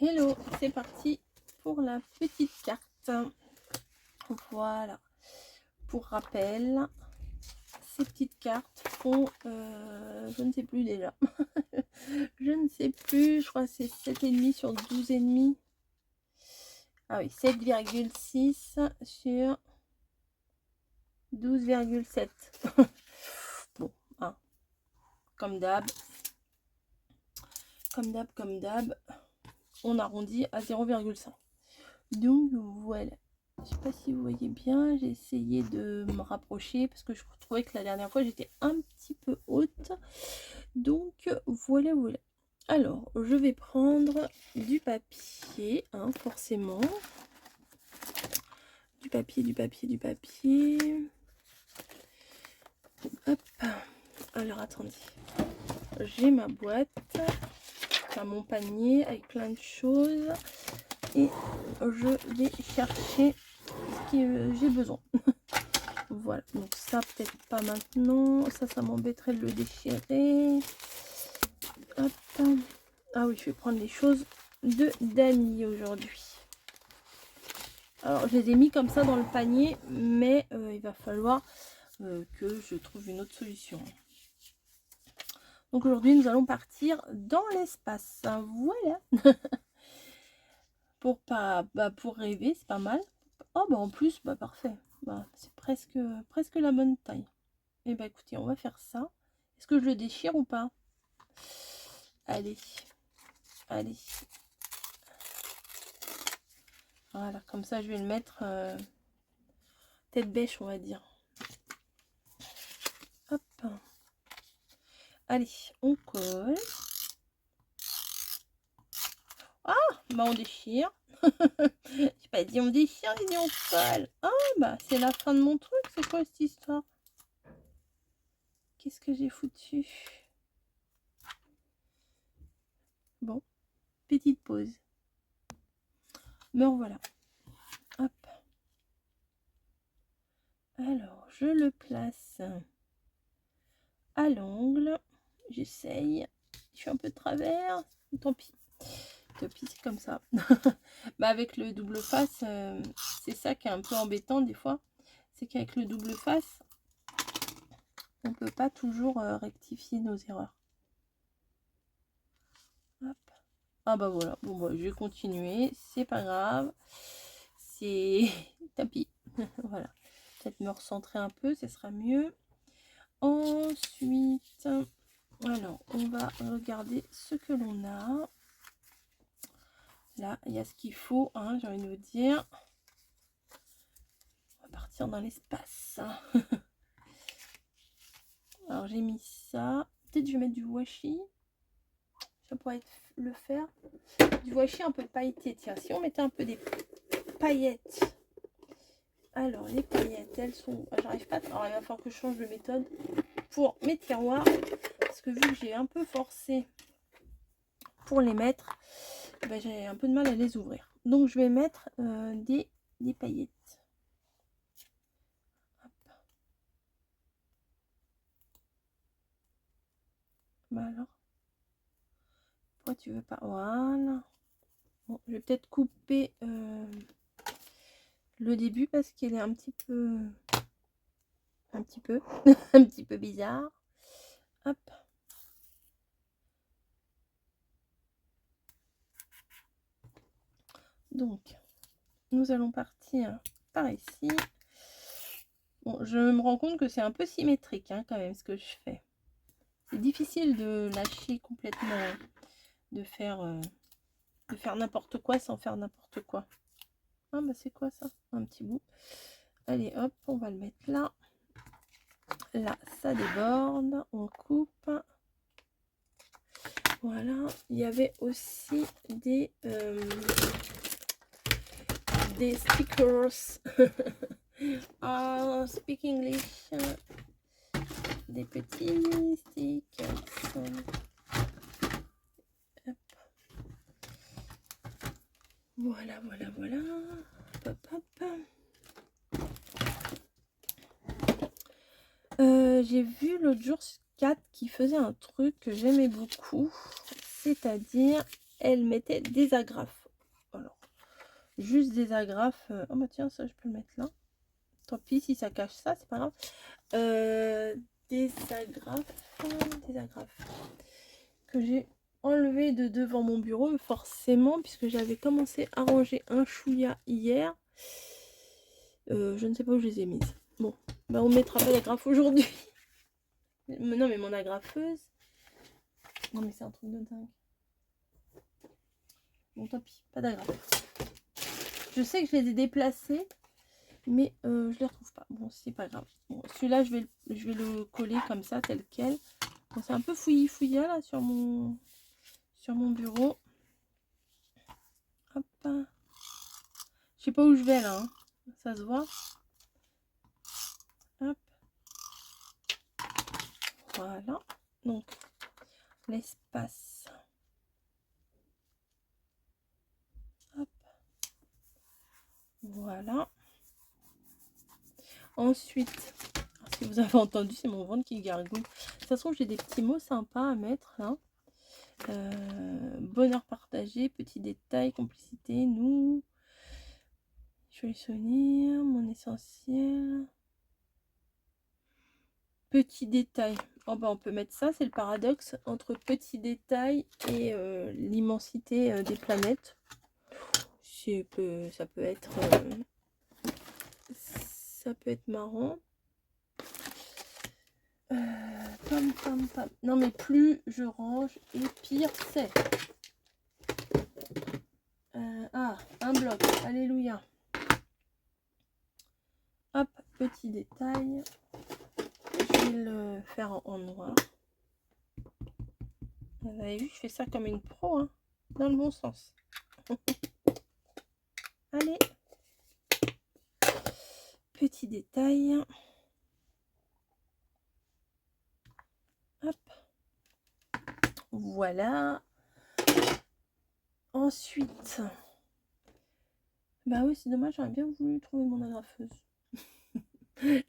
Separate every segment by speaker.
Speaker 1: Hello, c'est parti pour la petite carte. Voilà. Pour rappel, ces petites cartes font, je ne sais plus déjà. Je ne sais plus, je crois que c'est 7,5 sur 12,5. Ah oui, 7,6 sur 12,7. Bon, hein, comme d'hab, on arrondit à 0,5. Donc voilà. Je sais pas si vous voyez bien, j'ai essayé de me rapprocher parce que je trouvais que la dernière fois j'étais un petit peu haute. Donc voilà. Alors, je vais prendre du papier, hein, forcément. Du papier. Hop. Alors, attendez. J'ai ma boîte, enfin, mon panier avec plein de choses. Et je vais chercher ce que j'ai besoin. Voilà, donc ça peut-être pas maintenant. Ça m'embêterait de le déchirer. Hop. Ah oui, je vais prendre les choses de Dani aujourd'hui. Alors, je les ai mis comme ça dans le panier, mais il va falloir que je trouve une autre solution. Donc aujourd'hui, nous allons partir dans l'espace. Voilà. Pour rêver, c'est pas mal. Oh, bah en plus, bah parfait. Bah, c'est presque la bonne taille. Et bah écoutez, on va faire ça. Est-ce que je le déchire ou pas? Allez. Voilà, comme ça je vais le mettre tête bêche, on va dire. Hop. Allez, on colle. Ah, bah on déchire. J'ai pas dit on déchire, j'ai dit on colle. Ah, bah c'est la fin de mon truc, c'est quoi cette histoire? Qu'est-ce que j'ai foutu? Bon, petite pause. Me revoilà. Hop. Alors, je le place à l'angle. J'essaye. Je suis un peu de travers. Tant pis. C'est comme ça. Bah avec le double face, c'est ça qui est un peu embêtant des fois. C'est qu'avec le double face, on peut pas toujours rectifier nos erreurs. Hop. Ah bah voilà. Bon bah je vais continuer. C'est pas grave. C'est tapis. Voilà. Peut-être me recentrer un peu, ce sera mieux. Ensuite, alors on va regarder ce que l'on a. Là, il y a ce qu'il faut, hein, j'ai envie de vous dire. On va partir dans l'espace. Alors j'ai mis ça. Peut-être je vais mettre du washi. Ça pourrait le faire. Du washi un peu pailleté. Tiens, si on mettait un peu des paillettes. Alors les paillettes, elles sont... J'arrive pas. Alors il va falloir que je change de méthode pour mes tiroirs. Parce que vu que j'ai un peu forcé pour les mettre, ben, j'ai un peu de mal à les ouvrir. Donc je vais mettre des paillettes. Hop. Bah alors, pourquoi tu veux pas? Voilà. Bon, je vais peut-être couper le début parce qu'il est un petit peu un petit peu bizarre. Hop. Donc nous allons partir par ici. Bon, je me rends compte que c'est un peu symétrique, hein, quand même, ce que je fais. C'est difficile de lâcher complètement, de faire n'importe quoi sans faire n'importe quoi. Ah bah c'est quoi ça? Un petit bout. Allez hop, on va le mettre là. Là, ça déborde. On coupe. Voilà. Il y avait aussi des stickers. Speak English. Des petits stickers. Hop. Voilà. Hop, hop. J'ai vu l'autre jour Kat qui faisait un truc que j'aimais beaucoup, c'est-à-dire elle mettait des agrafes. Alors, juste des agrafes. Oh bah tiens, ça je peux le mettre là. Tant pis si ça cache ça, c'est pas grave. Des agrafes que j'ai enlevé de devant mon bureau, forcément, puisque j'avais commencé à ranger un chouïa hier. Je ne sais pas où je les ai mises. Bon, bah on mettra pas d'agrafe aujourd'hui. Non, mais mon agrafeuse. Non, mais c'est un truc de dingue. Bon, tant pis, pas d'agrafe. Je sais que je les ai déplacés, mais je les retrouve pas. Bon, c'est pas grave. Bon, celui-là, je vais le coller comme ça, tel quel. Bon, c'est un peu fouillis là sur mon bureau. Hop. Je sais pas où je vais là. Hein. Ça se voit. Hop. Voilà. Donc, l'espace. Hop. Voilà. Ensuite, si vous avez entendu, c'est mon ventre qui gargouille. De toute façon, j'ai des petits mots sympas à mettre là. Bonheur partagé, petits détails, complicité, nous. Joyeux souvenir, mon essentiel. Petits détails. Oh bah on peut mettre ça, c'est le paradoxe entre petits détails et l'immensité des planètes. Ça peut être marrant. Pam, pam, pam. Non mais plus je range et pire c'est. Un bloc. Alléluia. Hop, petit détail. Je vais le faire en noir. Vous avez vu, je fais ça comme une pro, hein, dans le bon sens. Allez. Petit détail. Hop. Voilà. Ensuite. Bah oui, c'est dommage, j'aurais bien voulu trouver mon agrafeuse.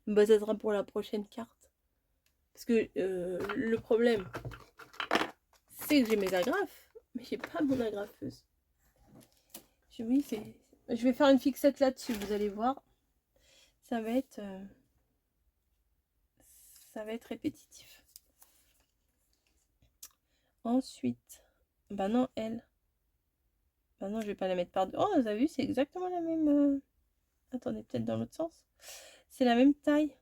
Speaker 1: Bah ça sera pour la prochaine carte. Parce que le problème, c'est que j'ai mes agrafes, mais j'ai pas mon agrafeuse. Oui, je vais faire une fixette là-dessus, vous allez voir. Ça va être répétitif. Ensuite, bah non, elle. Bah non, je vais pas la mettre par deux. Oh, vous avez vu, c'est exactement la même. Attendez, peut-être dans l'autre sens. C'est la même taille.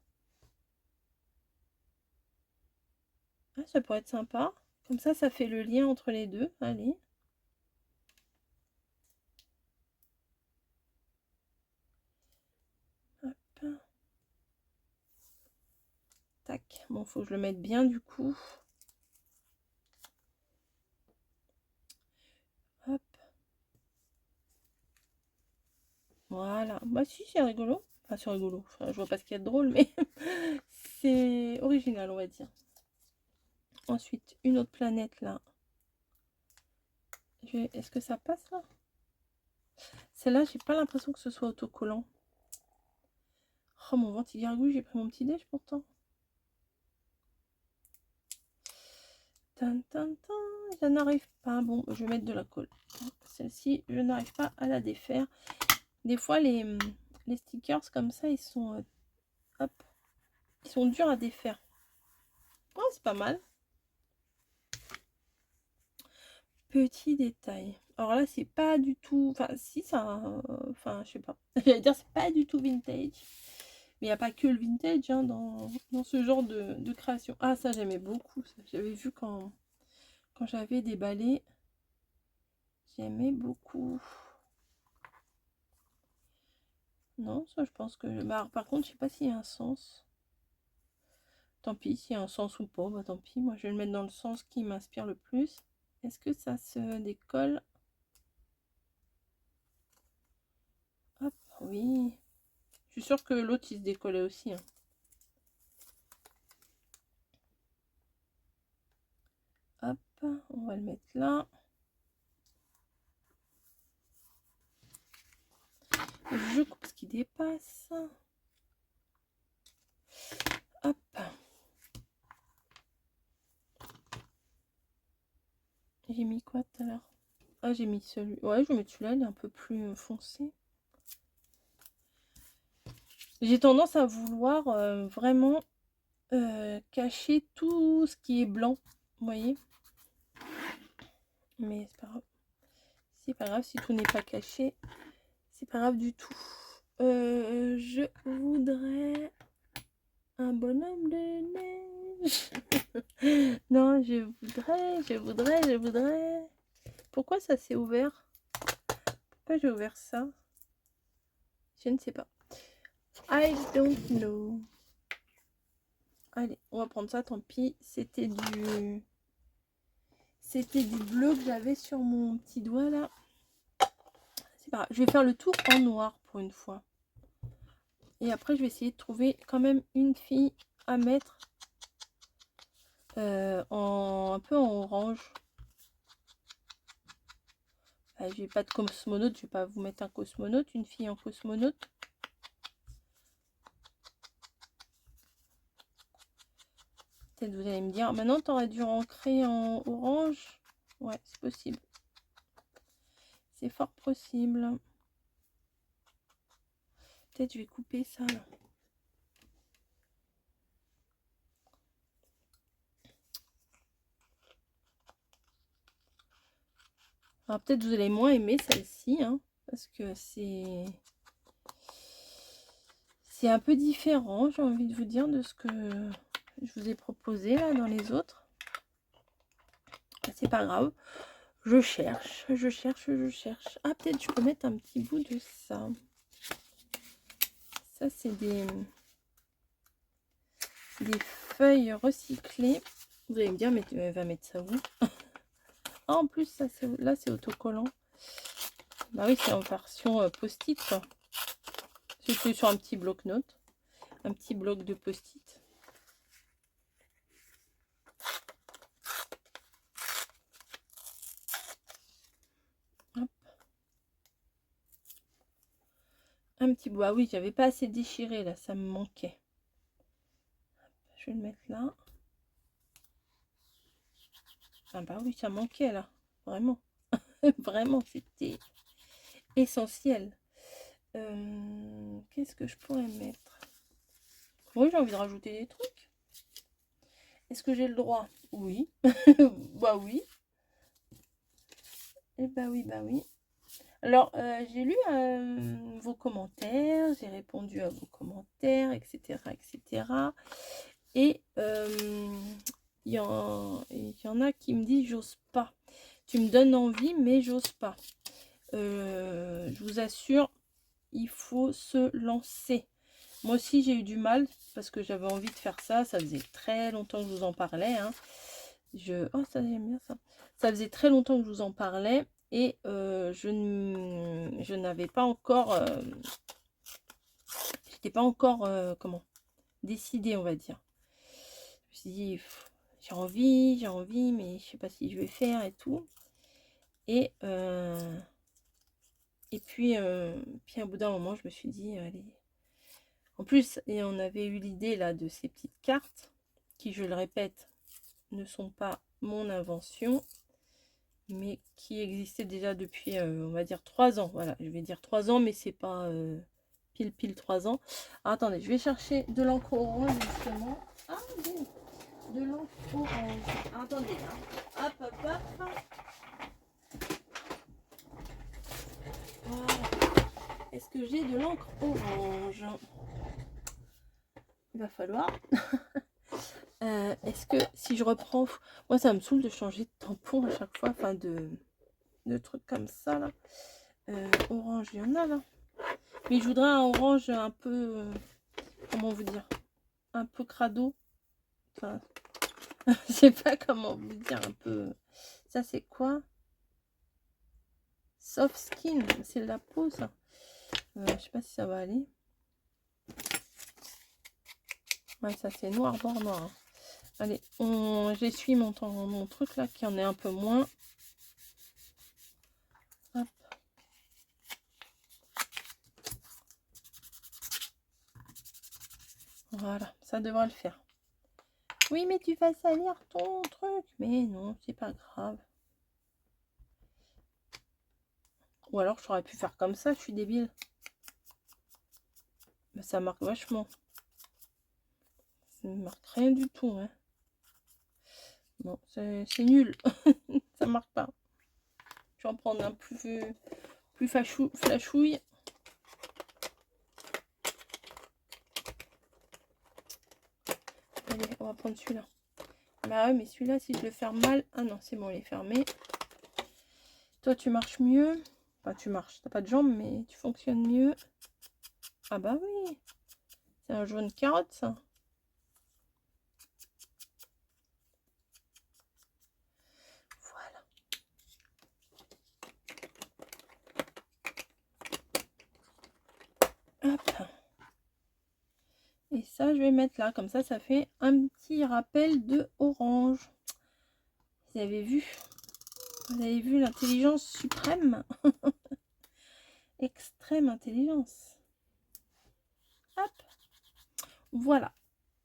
Speaker 1: Ah, ça pourrait être sympa. Comme ça fait le lien entre les deux. Allez. Hop. Tac. Bon, faut que je le mette bien du coup. Hop. Voilà. Bah si, c'est rigolo. Enfin, c'est rigolo. Enfin, je vois pas ce qu'il y a de drôle, mais c'est original, on va dire. Ensuite, une autre planète là. Est-ce que ça passe là? Celle-là, j'ai pas l'impression que ce soit autocollant. Oh, mon ventre il gargouille, j'ai pris mon petit déj pourtant. Tan, tan, tan, je n'arrive pas. Bon, je vais mettre de la colle. Celle-ci, je n'arrive pas à la défaire. Des fois, les stickers comme ça, ils sont... hop. Ils sont durs à défaire. Oh, c'est pas mal. Petit détail. Alors là, c'est pas du tout... Enfin, si, ça... Enfin, je sais pas. J'allais dire, c'est pas du tout vintage. Mais il n'y a pas que le vintage hein, dans ce genre de création. Ah, ça, j'aimais beaucoup. J'avais vu quand j'avais déballé. J'aimais beaucoup. Non, ça, je pense que... Bah, par contre, je sais pas s'il y a un sens. Tant pis, s'il y a un sens ou pas, bah tant pis. Moi, je vais le mettre dans le sens qui m'inspire le plus. Est-ce que ça se décolle? Hop, oui. Je suis sûre que l'autre, il se décollait aussi. Hein. Hop, on va le mettre là. Je coupe ce qui dépasse. Hop. J'ai mis quoi tout à l'heure? Ah, j'ai mis celui. Ouais, je vais mettre celui-là, il est un peu plus foncé. J'ai tendance à vouloir vraiment cacher tout ce qui est blanc. Vous voyez? Mais c'est pas grave. C'est pas grave si tout n'est pas caché. C'est pas grave du tout. Je voudrais un bonhomme de neige. Non, je voudrais. Pourquoi ça s'est ouvert? Pourquoi j'ai ouvert ça? Je ne sais pas. I don't know. Allez, on va prendre ça, tant pis. C'était du bleu que j'avais sur mon petit doigt là. C'est pas grave. Je vais faire le tour en noir pour une fois. Et après, je vais essayer de trouver quand même une fille à mettre un peu en orange. J'ai pas de cosmonaute, je vais pas vous mettre un cosmonaute, une fille en cosmonaute. Peut-être vous allez me dire, maintenant tu aurais dû ancrer en orange. Ouais, c'est possible. C'est fort possible. Peut-être je vais couper ça là. Alors peut-être vous allez moins aimer celle-ci, hein, parce que c'est un peu différent, j'ai envie de vous dire, de ce que je vous ai proposé là dans les autres. C'est pas grave. Je cherche. Ah, peut-être je peux mettre un petit bout de ça. Ça, c'est des feuilles recyclées. Vous allez me dire, mais tu vas mettre ça où? Ah, en plus, ça, là, c'est autocollant. Bah oui, c'est en version post-it, quoi. C'est sur un petit bloc-notes. Un petit bloc de post-it. Un petit bout. Ah oui, j'avais pas assez déchiré là, ça me manquait. Je vais le mettre là. Ah bah oui, ça manquait là. Vraiment. Vraiment, c'était essentiel. Qu'est-ce que je pourrais mettre? Oui, j'ai envie de rajouter des trucs. Est-ce que j'ai le droit? Oui. Bah oui. Et bah oui, bah oui. Alors, j'ai lu vos commentaires, j'ai répondu à vos commentaires, etc. etc. Et il y en a qui me disent, j'ose pas. Tu me donnes envie, mais j'ose pas. Je vous assure, il faut se lancer. Moi aussi, j'ai eu du mal parce que j'avais envie de faire ça. Ça faisait très longtemps que je vous en parlais. Hein. Oh, ça, j'aime bien ça. Ça faisait très longtemps que je vous en parlais. Et je n'avais pas encore... j'étais pas encore, décidée, on va dire. Je me suis dit, j'ai envie, mais je sais pas si je vais faire et tout. Et puis au bout d'un moment, je me suis dit, allez. En plus, et on avait eu l'idée là de ces petites cartes, qui, je le répète, ne sont pas mon invention, mais qui existaient déjà depuis, on va dire 3 ans. Voilà, je vais dire 3 ans, mais c'est pas pile 3 ans. Alors, attendez, je vais chercher de l'encre orange justement. Ah oui, de l'encre orange. Attendez, hein. Hop. Voilà. Est-ce que j'ai de l'encre orange? Il va falloir. Est-ce que si je reprends... Moi, ça me saoule de changer de tampon à chaque fois. Enfin, de trucs comme ça, là. Orange, il y en a, là. Mais je voudrais un orange un peu... comment vous dire? Un peu crado. Enfin, je sais pas comment vous dire. Un peu... Ça, c'est quoi? Soft skin. C'est de la peau, ça. Je sais pas si ça va aller. Ouais, ça, c'est noir, noir. Hein. Allez, j'essuie mon truc, là, qui en est un peu moins. Hop. Voilà, ça devrait le faire. Oui, mais tu vas salir ton truc. Mais non, c'est pas grave. Ou alors j'aurais pu faire comme ça, je suis débile. Mais ça marque vachement. Ça ne marque rien du tout. Hein. Bon, c'est nul. Ça marque pas. Je vais en prendre un plus flashouille. Allez, on va prendre celui-là. Bah ouais, mais celui-là, si je le ferme mal... Ah non, c'est bon, il est fermé. Toi, tu marches mieux. Enfin, tu marches. T'as pas de jambes, mais tu fonctionnes mieux. Ah bah oui. C'est un jaune carotte, ça. Voilà. Hop. Et ça, je vais mettre là. Comme ça fait un petit rappel de orange. Vous avez vu? Vous avez vu l'intelligence suprême? Extrême intelligence. Hop. Voilà.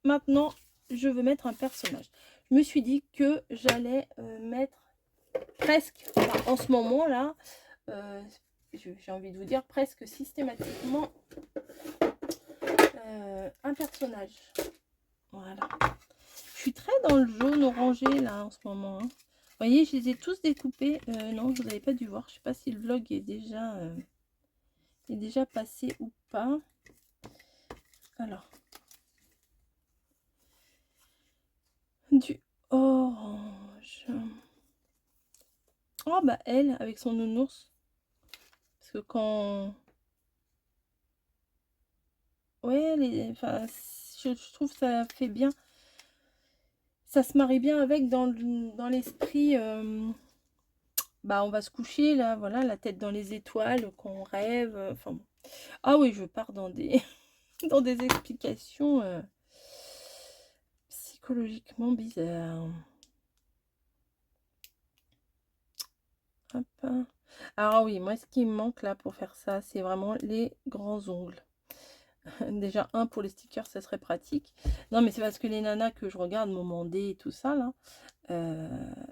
Speaker 1: Maintenant, je veux mettre un personnage. Je me suis dit que j'allais mettre presque, enfin, en ce moment là, j'ai envie de vous dire presque systématiquement un personnage. Voilà. Je suis très dans le jaune orangé là en ce moment. Hein. Vous voyez, je les ai tous découpés. Non, vous n'avez pas dû voir. Je sais pas si le vlog est déjà passé ou pas. Alors. Du orange. Oh bah elle avec son nounours. Parce que quand... Ouais, enfin, je trouve que ça fait bien. Ça se marie bien avec dans l'esprit. Bah on va se coucher là, voilà, la tête dans les étoiles, qu'on rêve. Enfin bon. Ah oui, je pars dans des dans des explications psychologiquement bizarres. Hop. Alors oui, moi ce qui me manque là pour faire ça, c'est vraiment les grands ongles. Déjà, un pour les stickers, ça serait pratique. Non, mais c'est parce que les nanas que je regarde, Moment D et tout ça, là,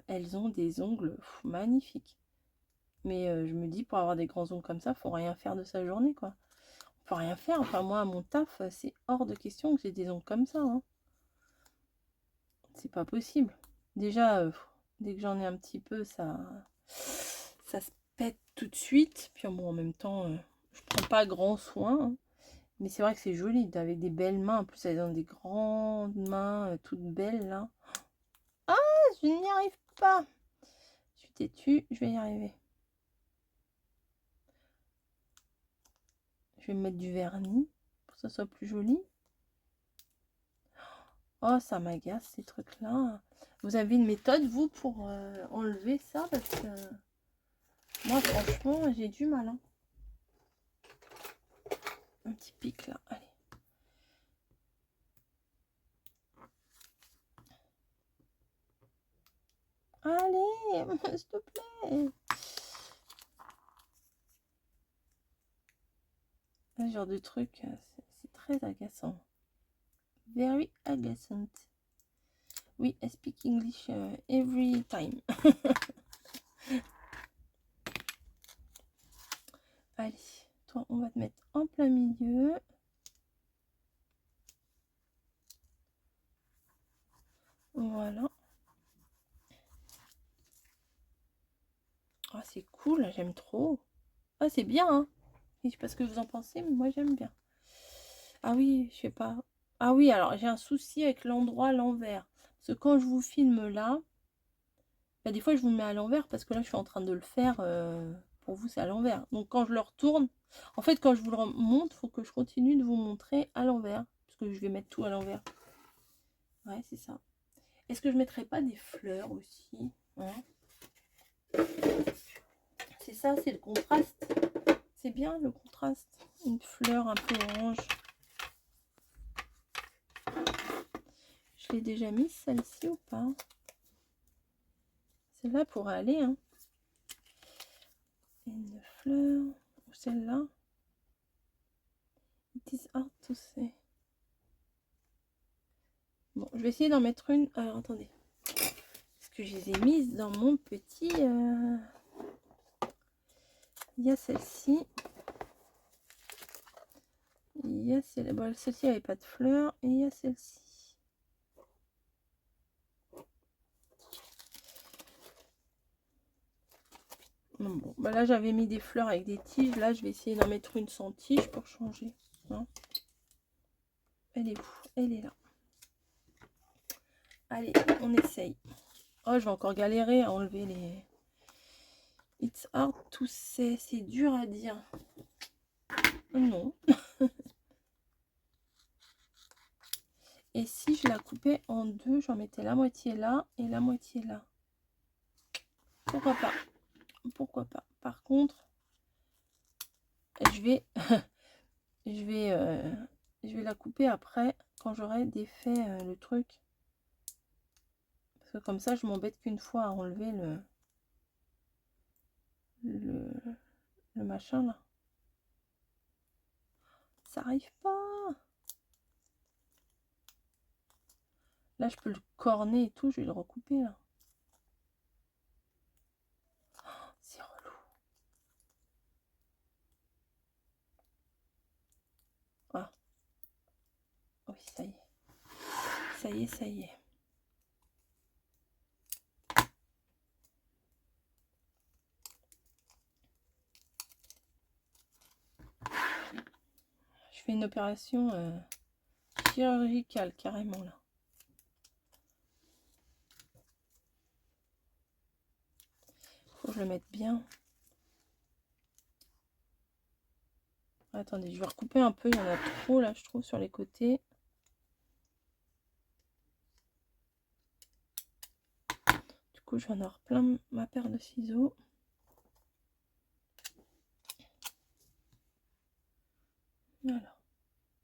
Speaker 1: elles ont des ongles magnifiques. Mais je me dis, pour avoir des grands ongles comme ça, faut rien faire de sa journée, quoi. On peut rien faire. Enfin, moi, à mon taf, c'est hors de question que j'ai des ongles comme ça. Hein. C'est pas possible. Déjà, dès que j'en ai un petit peu, ça se pète tout de suite. Puis bon, en même temps, je prends pas grand soin. Hein. Mais c'est vrai que c'est joli, avec des belles mains. En plus, elles ont des grandes mains, toutes belles, là. Ah, je n'y arrive pas. Je suis têtue, je vais y arriver. Je vais mettre du vernis, pour que ça soit plus joli. Oh, ça m'agace, ces trucs-là. Vous avez une méthode, vous, pour enlever ça? Parce que moi, franchement, j'ai du mal. Hein. Un petit pic, là. Allez. Allez, s'il te plaît. Ce genre de truc, c'est très agaçant. Very agaçant. Oui, I speak English every time. Allez, toi, on va te mettre en plein milieu. Voilà. Ah, c'est cool, j'aime trop. Ah, c'est bien, hein. Je sais pas ce que vous en pensez, mais moi, j'aime bien. Ah oui, je sais pas. Ah oui, alors, j'ai un souci avec l'endroit à l'envers. Parce que quand je vous filme là, bah, des fois, je vous mets à l'envers parce que là, je suis en train de le faire. Pour vous, c'est à l'envers. Donc, quand je le retourne, en fait, quand je vous le montre, il faut que je continue de vous montrer à l'envers. Parce que je vais mettre tout à l'envers. Ouais, c'est ça. Est-ce que je mettrais pas des fleurs aussi, hein? C'est ça, c'est le contraste. C'est bien le contraste. Une fleur un peu orange. Je l'ai déjà mise celle-ci ou pas? Celle-là pourrait aller. Hein. Une fleur. Ou celle-là. It is hard to say. Bon, je vais essayer d'en mettre une. Alors, attendez. Parce que je les ai mises dans mon petit... Il y a celle-ci. Il y a celle-ci. Bon, celle-ci n'avait pas de fleurs. Et il y a celle-ci. Bon, bah là j'avais mis des fleurs avec des tiges. Là je vais essayer d'en mettre une sans tige pour changer. Hein, elle est où? Elle est là. Allez, on essaye. Oh, je vais encore galérer à enlever les... It's hard to say. C'est dur à dire. Non. Et si je la coupais en deux, j'en mettais la moitié là et la moitié là. Pourquoi pas? Pourquoi pas? Par contre, je vais, je vais la couper après quand j'aurai défait le truc. Parce que comme ça, je m'embête qu'une fois à enlever le machin là. Ça arrive pas. Là, je peux le corner et tout. Je vais le recouper là. Oh, c'est relou. Ah. Oui, ça y est. Ça y est, ça y est. Je fais une opération chirurgicale carrément là. Faut que je le mette bien. Attendez, je vais recouper un peu. Il y en a trop là, je trouve, sur les côtés. Du coup, je vais en avoir plein ma paire de ciseaux. Voilà.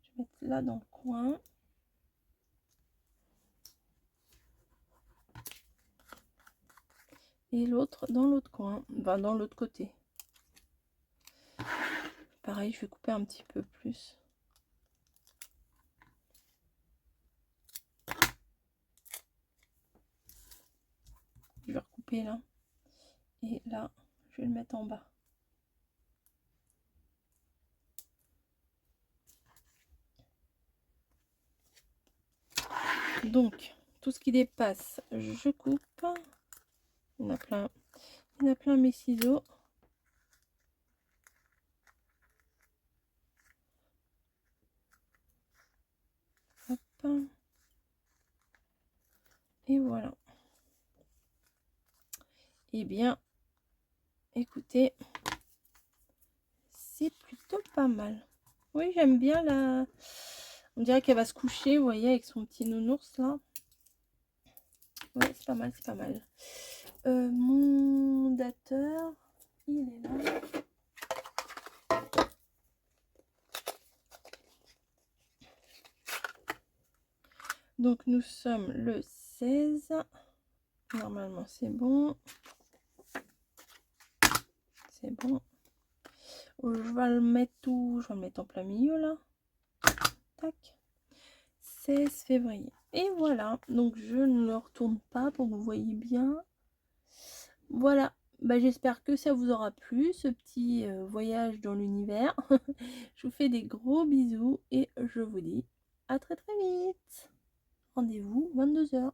Speaker 1: Je vais mettre là dans le coin. Et l'autre dans l'autre coin. Enfin, dans l'autre côté. Pareil, je vais couper un petit peu plus. Je vais recouper là. Et là, je vais le mettre en bas. Donc, tout ce qui dépasse, je coupe. Il y en a plein. Il y en a plein mes ciseaux. Hop. Et voilà. Eh bien, écoutez, c'est plutôt pas mal. Oui, j'aime bien la... On dirait qu'elle va se coucher, vous voyez, avec son petit nounours là. Ouais, c'est pas mal, c'est pas mal. Mon dateur, il est là. Donc nous sommes le 16. Normalement c'est bon. C'est bon. Je vais le mettre où? Je vais le mettre en plein milieu là. Tac. 16 février. Et voilà. Donc je ne le retourne pas pour que vous voyez bien. Voilà. Bah, j'espère que ça vous aura plu, ce petit voyage dans l'univers. Je vous fais des gros bisous et je vous dis à très très vite. Rendez-vous 22 h.